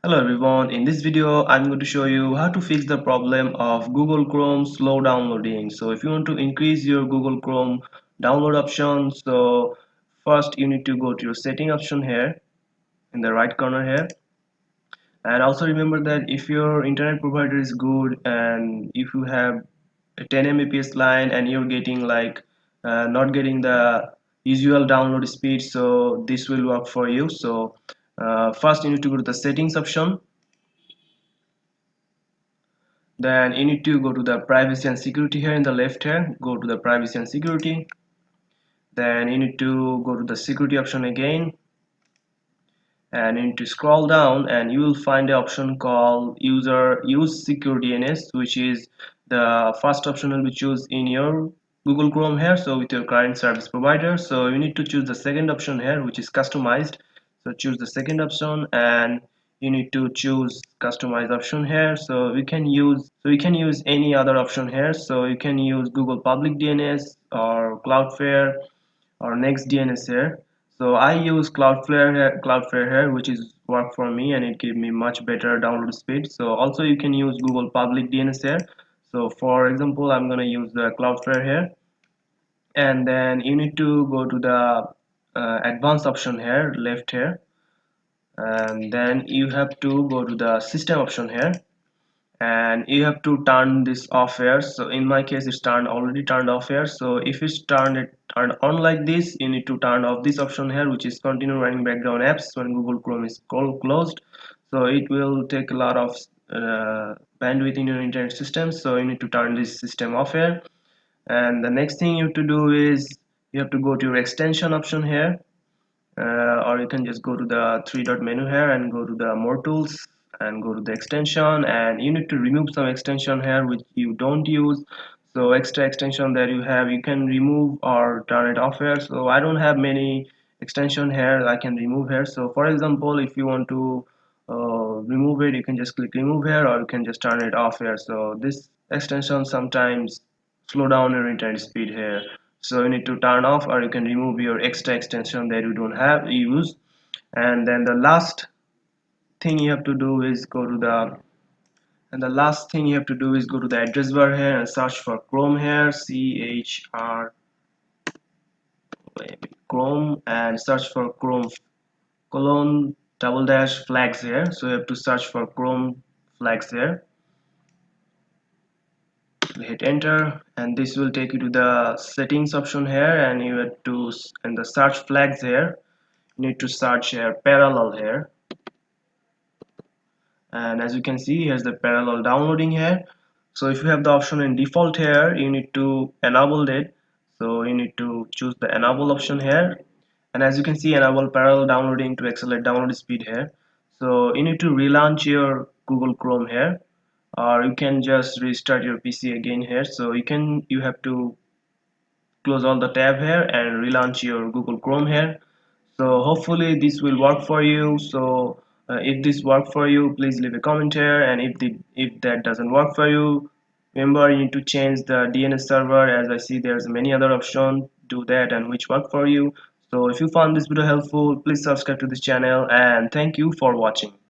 Hello everyone, in this video I'm going to show you how to fix the problem of Google Chrome slow downloading. So if you want to increase your Google Chrome download option, so first you need to go to your setting option here in the right corner here, and also remember that if your internet provider is good and if you have a 10 Mbps line and you're getting like not getting the usual download speed, so this will work for you. So first you need to go to the settings option. Then you need to go to the privacy and security here in the left here. Go to the privacy and security. Then you need to go to the security option again, and you need to scroll down and you will find the option called user use secure DNS, which is the first option will be choose in your Google Chrome here, so with your current service provider. So you need to choose the second option here, which is customized. So choose the second option and you need to choose customize option here. So we can use any other option here. So you can use Google public DNS or Cloudflare or next DNS here. So I use Cloudflare here, which is work for me and it give me much better download speed. So also you can use Google public DNS here. So for example, I'm gonna use the Cloudflare here, and then you need to go to the advanced option here, left here, and then you have to go to the system option here, and you have to turn this off here. So in my case it's already turned off here. So if it's turned on like this, you need to turn off this option here, which is continue running background apps when Google Chrome is closed. So it will take a lot of bandwidth in your internet system, so you need to turn this system off here. And the next thing you have to do is you have to go to your extension option here, or you can just go to the three dot menu here and go to the more tools and go to the extension, and you need to remove some extension here which you don't use. So extra extension that you have, you can remove or turn it off here. So I don't have many extension here I can remove here. So for example, if you want to remove it, you can just click remove here, or you can just turn it off here. So this extension sometimes slow down your internet speed here, so you need to turn off or you can remove your extra extension that you don't have use. And then the last thing you have to do is go to the address bar here and search for Chrome here, Chrome, and search for Chrome colon double dash flags here. So you have to search for Chrome flags here, hit enter, and this will take you to the settings option here, and you have to in the search flags here you need to search here parallel here. And as you can see, here's the parallel downloading here. So if you have the option in default here, you need to enable it. So you need to choose the enable option here, and as you can see, enable parallel downloading to accelerate download speed here. So you need to relaunch your Google Chrome here, or you can just restart your PC again here. So you have to close all the tab here and relaunch your Google Chrome here. So hopefully this will work for you. So if this worked for you, please leave a comment here, and if that doesn't work for you, remember you need to change the DNS server. As I see, there's many other options, do that and which work for you. So if you found this video helpful, please subscribe to this channel, and thank you for watching.